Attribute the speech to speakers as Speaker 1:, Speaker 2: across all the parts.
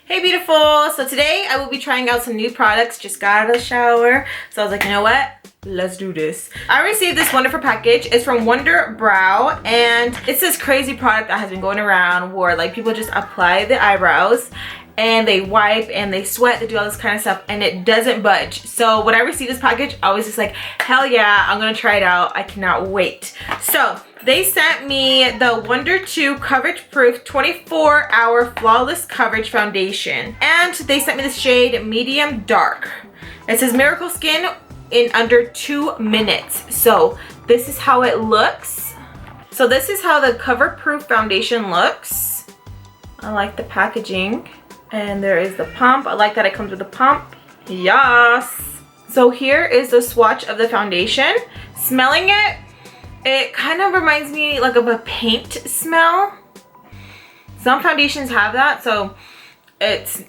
Speaker 1: Hey beautiful, so today I will be trying out some new products. Just got out of the shower, so I was like, you know what, let's do this. I received this wonderful package. It's from WUNDERBROW, and it's this crazy product that has been going around where like people just apply the eyebrows and they wipe and they sweat, they do all this kind of stuff, and it doesn't budge. So when I received this package, I was just like, hell yeah, I'm gonna try it out. I cannot wait. So they sent me the Wonder 2 Coverage Proof 24-Hour Flawless Coverage Foundation. And they sent me the shade Medium Dark. It says Miracle Skin in under 2 minutes. So this is how it looks. So this is how the Cover Proof foundation looks. I like the packaging. And there is the pump. I like that it comes with a pump. Yes. So here is the swatch of the foundation. Smelling it, it kind of reminds me like of a paint smell. Some foundations have that, so it's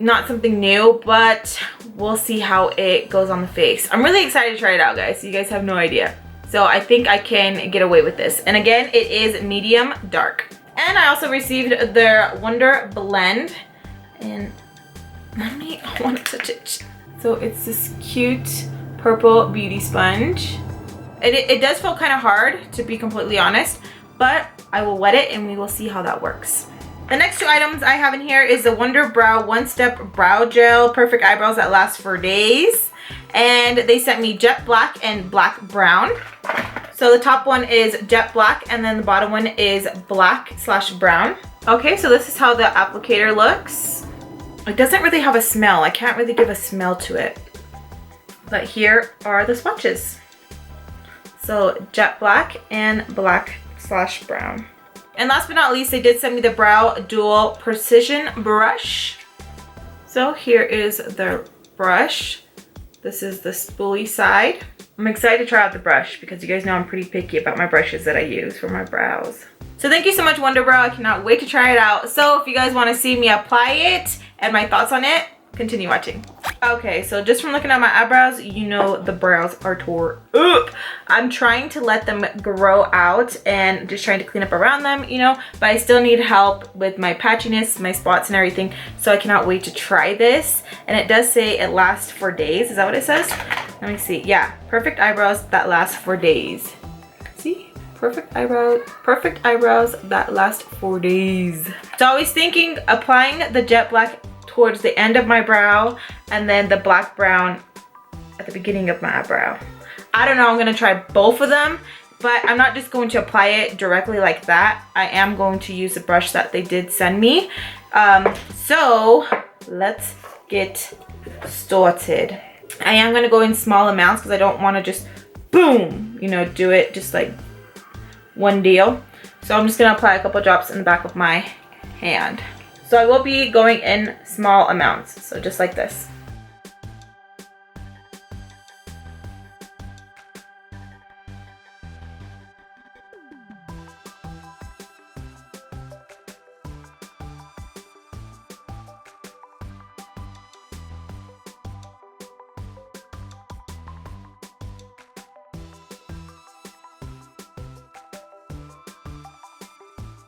Speaker 1: not something new, but we'll see how it goes on the face. I'm really excited to try it out, guys. You guys have no idea. So I think I can get away with this. And again, it is medium dark. And I also received their Wonder Blend. And I want to touch it. So it's this cute purple beauty sponge. It does feel kind of hard, to be completely honest, but I will wet it and we will see how that works. The next two items I have in here is the WUNDERBROW One Step Brow Gel Perfect Eyebrows That Last for Days. And they sent me jet black and black brown. So the top one is jet black and then the bottom one is black/brown. Okay, so this is how the applicator looks. It doesn't really have a smell. I can't really give a smell to it. But here are the swatches. So jet black and black/brown. And last but not least, they did send me the Brow Dual Precision Brush. So here is the brush. This is the spoolie side. I'm excited to try out the brush because you guys know I'm pretty picky about my brushes that I use for my brows. So thank you so much, WUNDERBROW. I cannot wait to try it out. So if you guys want to see me apply it and my thoughts on it, continue watching. Okay, so just from looking at my eyebrows, you know the brows are tore up. I'm trying to let them grow out and just trying to clean up around them, you know, but I still need help with my patchiness, my spots and everything. So I cannot wait to try this. And it does say it lasts for days. Is that what it says? Let me see. Yeah, perfect eyebrows that last for days. See? Perfect eyebrows that last for days. So I was thinking applying the jet black towards the end of my brow and then the black brown at the beginning of my eyebrow. I don't know, I'm gonna try both of them, but I'm not just going to apply it directly like that. I am going to use the brush that they did send me. So let's get started. I am gonna go in small amounts because I don't wanna just boom, you know, do it just like one deal. So I'm just gonna apply a couple drops in the back of my hand. So I will be going in small amounts, so just like this.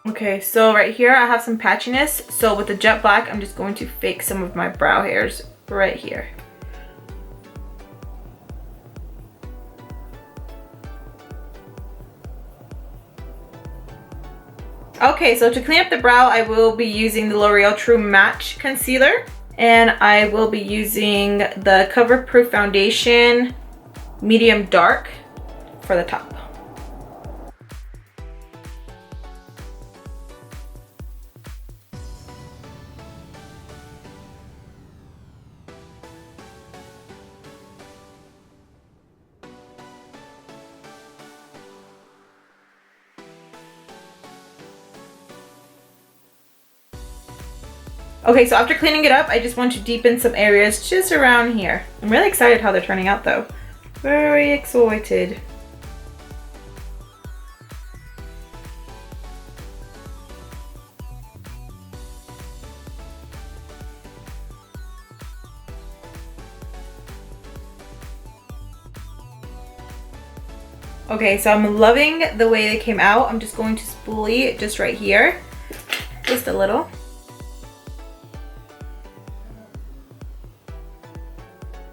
Speaker 1: Okay, so right here I have some patchiness. So with the jet black, I'm just going to fake some of my brow hairs right here. Okay, so to clean up the brow, I will be using the L'Oreal True Match Concealer. And I will be using the COVERPROOF Foundation Medium Dark for the top. Okay, so after cleaning it up, I just want to deepen some areas just around here. I'm really excited how they're turning out though. Very excited. Okay, so I'm loving the way they came out. I'm just going to spoolie just right here, just a little.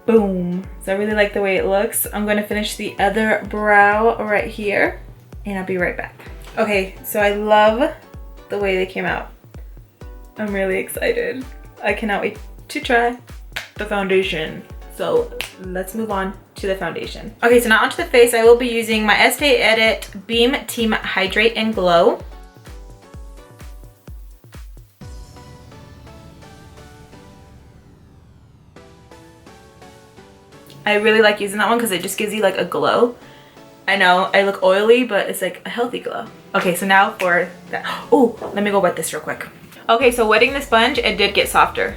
Speaker 1: Boom. So I really like the way it looks. I'm gonna finish the other brow right here and I'll be right back. Okay, so I love the way they came out. I'm really excited. I cannot wait to try the foundation. So let's move on to the foundation. Okay, so now onto the face. I will be using my Estee Edit Beam Team Hydrate and Glow. I really like using that one because it just gives you like a glow. I know I look oily, but it's like a healthy glow. Okay, so now for that. Oh, let me go wet this real quick. Okay, so wetting the sponge, it did get softer.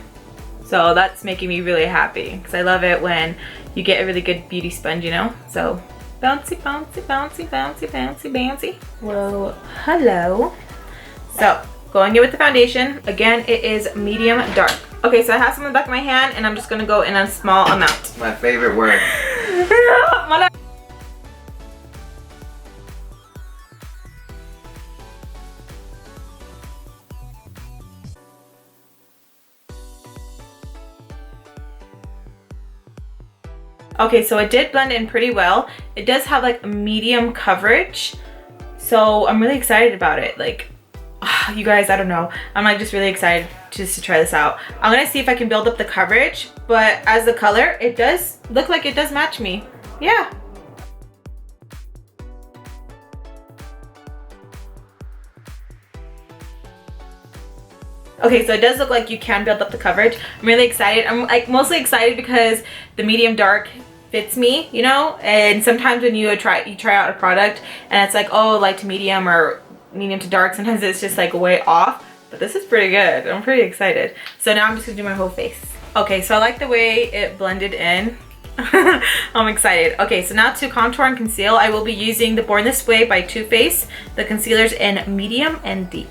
Speaker 1: So that's making me really happy because I love it when you get a really good beauty sponge, you know? So bouncy, bouncy, bouncy, bouncy, bouncy, bouncy. Whoa, hello. So going in with the foundation, again, it is medium dark. Okay, so I have some in the back of my hand and I'm just gonna go in a small amount.
Speaker 2: My favorite word.
Speaker 1: Okay, so it did blend in pretty well. It does have like a medium coverage. So I'm really excited about it. Like, you guys, I don't know. I'm like just really excited just to try this out. I'm gonna see if I can build up the coverage, but as the color, it does look like it does match me. Yeah. Okay, so it does look like you can build up the coverage. I'm really excited. I'm like mostly excited because the medium dark fits me, you know? And sometimes when you try out a product and it's like, oh, light to medium or medium to dark, sometimes it's just like way off. But this is pretty good. I'm pretty excited. So now I'm just gonna do my whole face. Okay, so I like the way it blended in. I'm excited. Okay, so now to contour and conceal, I will be using the Born This Way by Too Faced. The concealer's in medium and deep.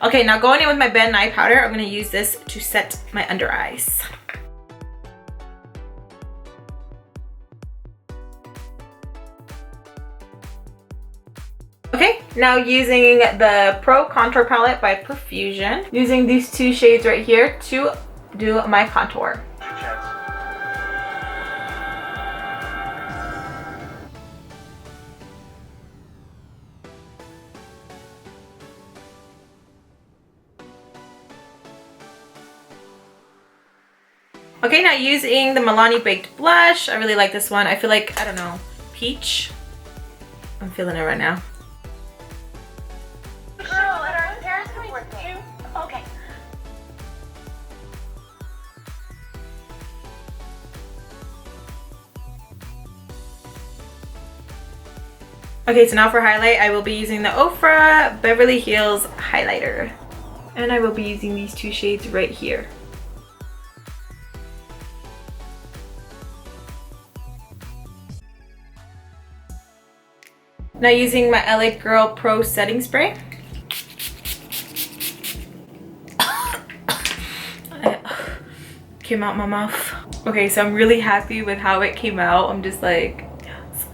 Speaker 1: Okay, now going in with my Ben Nye powder, I'm gonna use this to set my under eyes. Okay, now using the Pro Contour Palette by Profusion, using these two shades right here to do my contour. Okay, now using the Milani Baked Blush. I really like this one. I feel like, I don't know, peach. I'm feeling it right now.
Speaker 3: Okay.
Speaker 1: Okay, so now for highlight, I will be using the Ofra Beverly Hills highlighter. And I will be using these two shades right here. Now using my LA Girl Pro Setting Spray. It came out my mouth. Okay, so I'm really happy with how it came out. I'm just like, yes.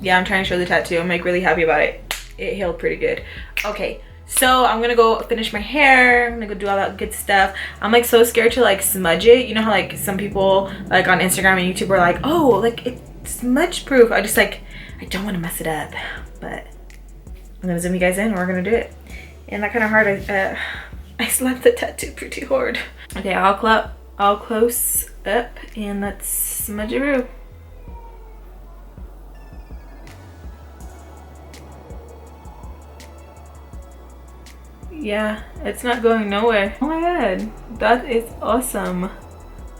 Speaker 1: Yeah, I'm trying to show the tattoo. I'm like really happy about it. It healed pretty good. Okay, so I'm gonna go finish my hair. I'm gonna go do all that good stuff. I'm like so scared to like smudge it. You know how like some people like on Instagram and YouTube are like, oh, like it's smudge proof. I just like, I don't want to mess it up, but I'm gonna zoom you guys in and we're gonna do it. And that kind of hard, I slapped the tattoo pretty hard. Okay, all close up and let's smudge it. Yeah, it's not going nowhere. Oh my god, that is awesome. Oh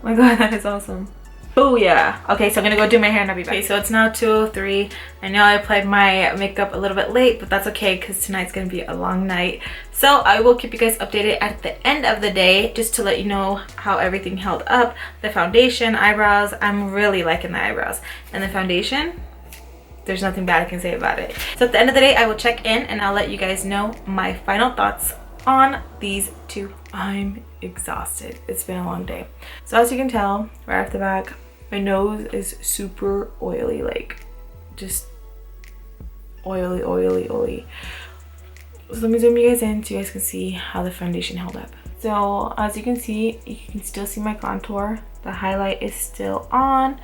Speaker 1: my god, that is awesome. Oh yeah. Okay, so I'm gonna go do my hair and I'll be back. Okay, so it's now 2:03. I know I applied my makeup a little bit late, but that's okay because tonight's gonna be a long night. So I will keep you guys updated at the end of the day just to let you know how everything held up. The foundation, eyebrows, I'm really liking the eyebrows. And the foundation, there's nothing bad I can say about it. So at the end of the day, I will check in and I'll let you guys know my final thoughts on these two. I'm exhausted. It's been a long day. So as you can tell right off the back, my nose is super oily, like just oily. So let me zoom you guys in so you guys can see how the foundation held up. So as you can see, you can still see my contour. The highlight is still on.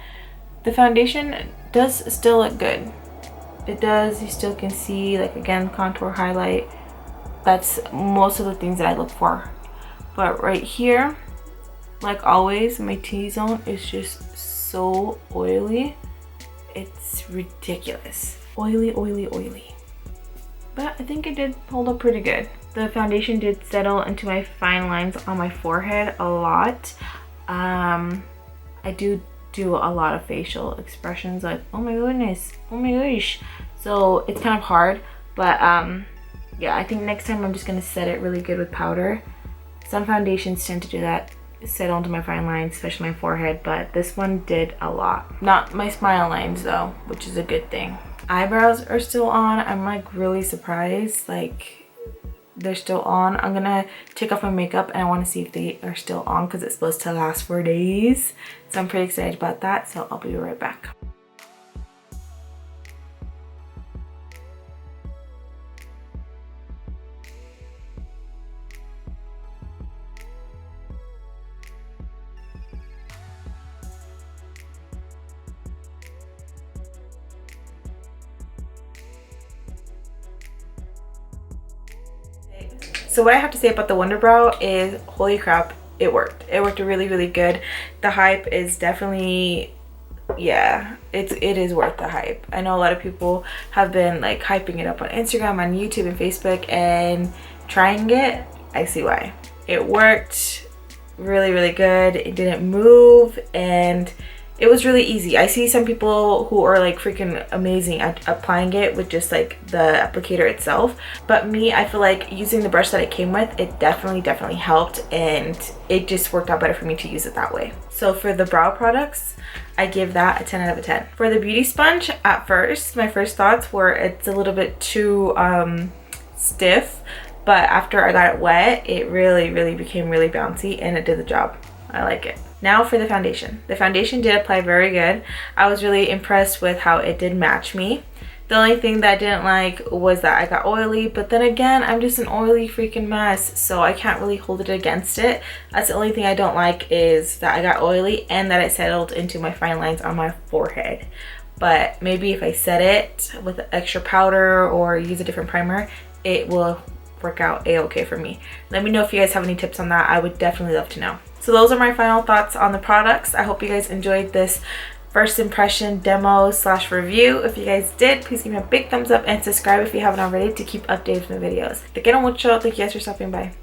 Speaker 1: The foundation does still look good. It does. You still can see, like, again, contour, highlight. That's most of the things that I look for. But right here, like always, my T-zone is just so oily. It's ridiculous. Oily. But I think it did hold up pretty good. The foundation did settle into my fine lines on my forehead a lot. I do a lot of facial expressions, like, oh my goodness, oh my gosh. So it's kind of hard, but yeah, I think next time I'm just gonna set it really good with powder. Some foundations tend to do that, settle into my fine lines, especially my forehead, but this one did a lot. Not my smile lines though, which is a good thing. Eyebrows are still on. I'm like really surprised, like they're still on. I'm gonna take off my makeup and I want to see if they are still on because it's supposed to last for days. So I'm pretty excited about that, so I'll be right back. So what I have to say about the WUNDERBROW is, holy crap, it worked. It worked really good. The hype is definitely, yeah, it is worth the hype. I know a lot of people have been like hyping it up on Instagram, on YouTube and Facebook, and trying it. I see why. It worked really good. It didn't move and it was really easy. I see some people who are like freaking amazing at applying it with just like the applicator itself, but me, I feel like using the brush that it came with, it definitely helped, and it just worked out better for me to use it that way. So for the brow products, I give that a 10 out of 10. For the beauty sponge, at first, my first thoughts were it's a little bit too stiff, but after I got it wet, it really became really bouncy and it did the job. I like it. Now for the foundation. The foundation did apply very good. I was really impressed with how it did match me. The only thing that I didn't like was that I got oily, but then again, I'm just an oily freaking mess, so I can't really hold it against it. That's the only thing I don't like, is that I got oily and that it settled into my fine lines on my forehead. But maybe if I set it with extra powder or use a different primer, it will work out a-okay for me. Let me know if you guys have any tips on that. I would definitely love to know. So those are my final thoughts on the products. I hope you guys enjoyed this first impression demo / review. If you guys did, please give me a big thumbs up and subscribe if you haven't already to keep updated with my videos. Te quiero mucho. Thank you guys for stopping by.